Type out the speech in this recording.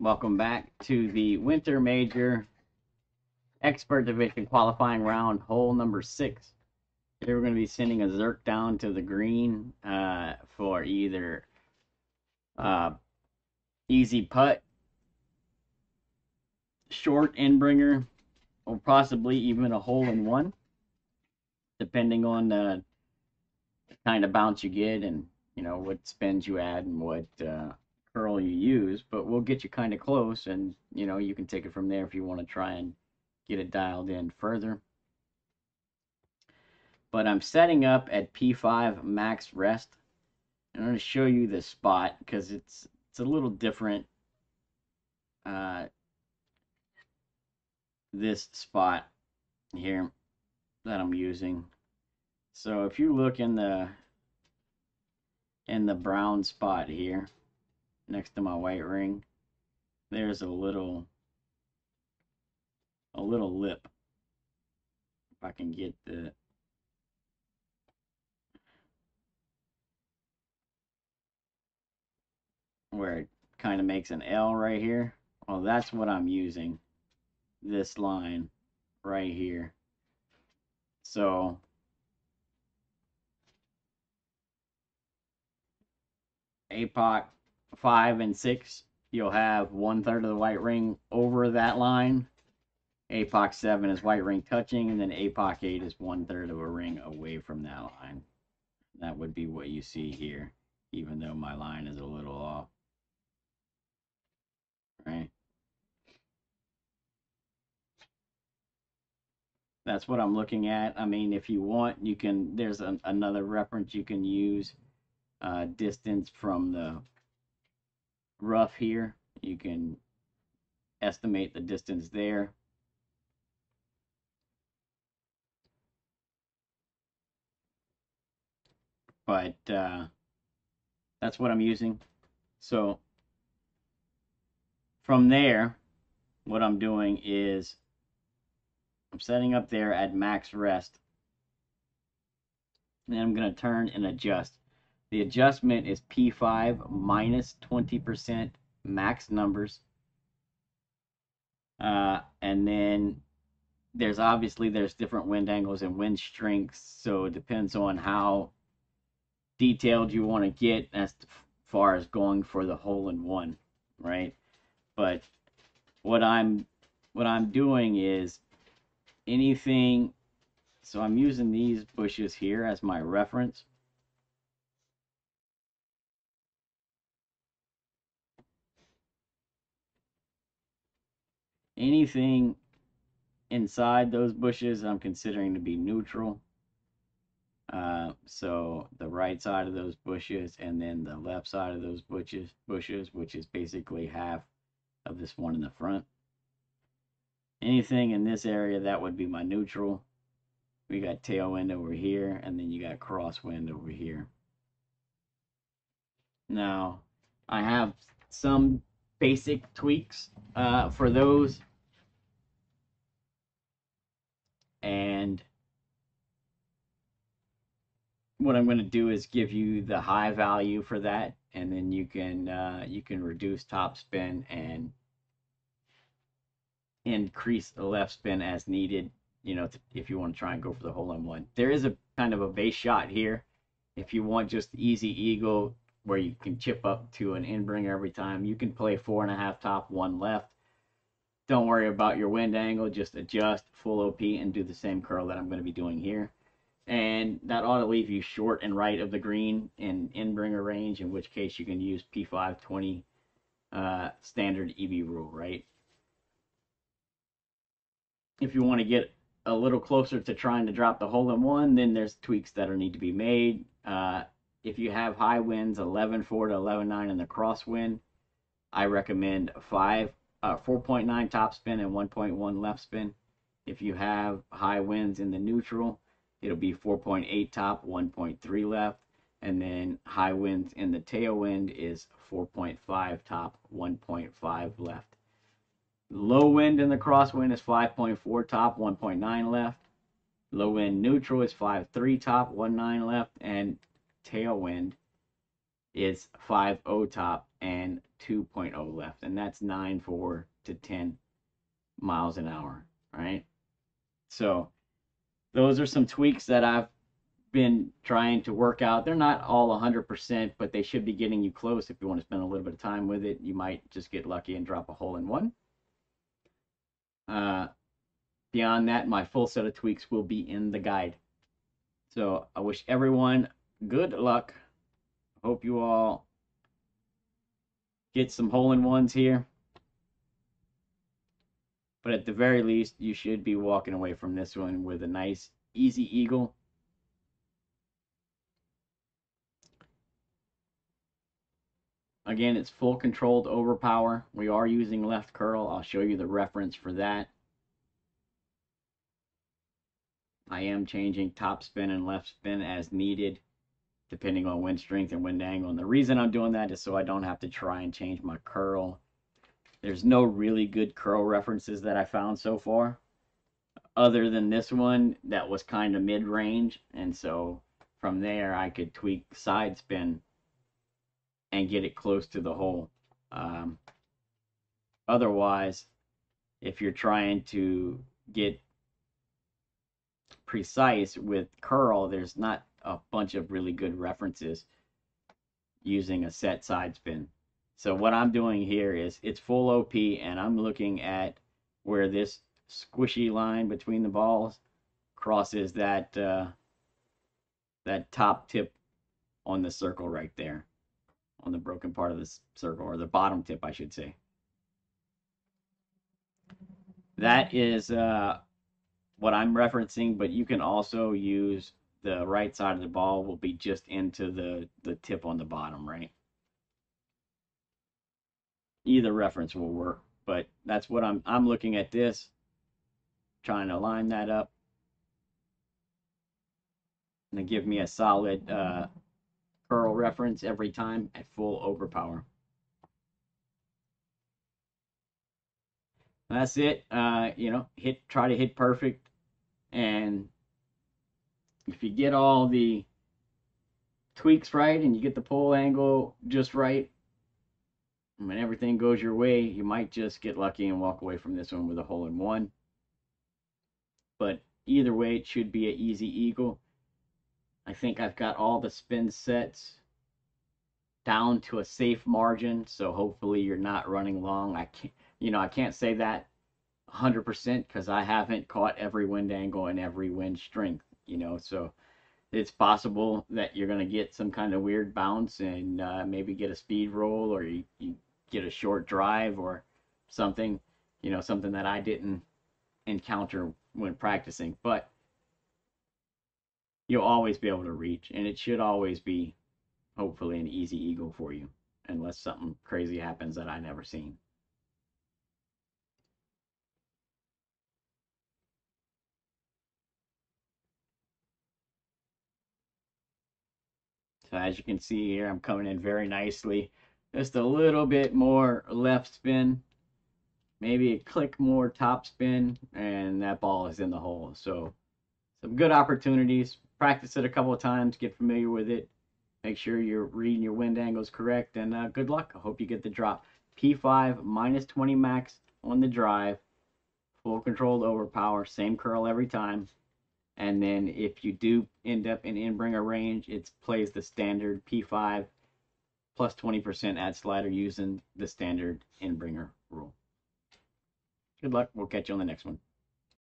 Welcome back to the Winter Major Expert Division qualifying round, hole number 6. Here we're going to be sending a Zerk down to the green for either uh, easy putt, short Endbringer, or possibly even a hole in one, depending on the kind of bounce you get and what spins you add and what curl you use. But we'll get you kind of close, and you can take it from there if you want to try and get it dialed in further. But I'm setting up at P5 max rest. I'm going to show you the spot because it's a little different. This spot here that I'm using. So if you look in the brown spot here next to my white ring, there's a little lip. If I can get the where it kind of makes an L right here. Well, that's what I'm using. This line right here. So APOC 5 and 6, you'll have 1/3 of the white ring over that line. APOC 7 is white ring touching, and then APOC 8 is 1/3 of a ring away from that line. That would be what you see here, even though my line is a little off. Right? That's what I'm looking at. I mean, if you want, you can, there's another reference you can use. Distance from the rough here. You can estimate the distance there. But that's what I'm using. So from there, what I'm doing is I'm setting up there at max rest. And then I'm going to turn and adjust. The adjustment is P5 minus 20% max numbers. And then there's different wind angles and wind strengths. So it depends on how detailed you want to get as far as going for the hole in one, right? But what I'm doing is anything. So I'm using these bushes here as my reference. Anything inside those bushes I'm considering to be neutral. So the right side of those bushes and then the left side of those bushes, which is basically half of this one in the front. Anything in this area, that would be my neutral. We got tailwind over here, and then you got crosswind over here. Now, I have some basic tweaks for those. And what I'm going to do is give you the high value for that, and then you can reduce top spin and increase the left spin as needed. If you want to try and go for the hole in one, there is a kind of a base shot here. If you want just easy eagle where you can chip up to an Endbringer every time, you can play 4.5 top, 1 left. Don't worry about your wind angle, just adjust full OP and do the same curl that I'm going to be doing here. And that ought to leave you short and right of the green in Endbringer range, in which case you can use P520 standard EV rule, right? If you want to get a little closer to trying to drop the hole in one, then there's tweaks that need to be made. If you have high winds, 11.4 to 11.9 in the crosswind, I recommend 4.9 top spin and 1.1 left spin. If you have high winds in the neutral, it'll be 4.8 top, 1.3 left, and then high winds in the tailwind is 4.5 top, 1.5 left. Low wind in the crosswind is 5.4 top, 1.9 left. Low wind neutral is 5.3 top, 1.9 left, and tailwind is 5.0 top and 2.0 left, and that's 9.4 to 10 miles an hour, right? So those are some tweaks that I've been trying to work out. They're not all 100%, but they should be getting you close. If you want to spend a little bit of time with it, you might just get lucky and drop a hole in one. Beyond that, my full set of tweaks will be in the guide. So I wish everyone good luck. Hope you all get some hole in ones here. But at the very least, you should be walking away from this one with a nice, easy eagle. Again, it's full controlled overpower. We are using left curl. I'll show you the reference for that. I am changing top spin and left spin as needed, depending on wind strength and wind angle. And the reason I'm doing that is so I don't have to try and change my curl. There's no really good curl references that I found so far, other than this one that was kind of mid-range. And so from there, I could tweak side spin and get it close to the hole. Otherwise, if you're trying to get precise with curl, there's not a bunch of really good references using a set side spin. So what I'm doing here is it's full OP, and I'm looking at where this squishy line between the balls crosses that that top tip on the circle right there, on the broken part of the circle, or the bottom tip, I should say. That is what I'm referencing, but you can also use the right side of the ball will be just into the tip on the bottom, right? Either reference will work, but that's what I'm looking at this, trying to line that up and give me a solid curl reference every time at full overpower. That's it. You know, try to hit perfect, and if you get all the tweaks right and you get the pull angle just right, when everything goes your way, you might just get lucky and walk away from this one with a hole in one. But either way, it should be an easy eagle. I think I've got all the spin sets down to a safe margin, so hopefully you're not running long. I can't say that 100% because I haven't caught every wind angle and every wind strength, so it's possible that you're going to get some kind of weird bounce and maybe get a speed roll, or you get a short drive or something, something that I didn't encounter when practicing. But you'll always be able to reach, and it should always be hopefully an easy eagle for you, unless something crazy happens that I never seen. So as you can see here, I'm coming in very nicely. Just a little bit more left spin, maybe a click more top spin, and that ball is in the hole. So some good opportunities. Practice it a couple of times, get familiar with it. Make sure you're reading your wind angles correct, and good luck. I hope you get the drop. P5 minus 20 max on the drive, full controlled overpower, same curl every time. And then if you do end up in in-bringer range, it plays the standard P5 plus 20% add slider using the standard in-bringer rule. Good luck. We'll catch you on the next one.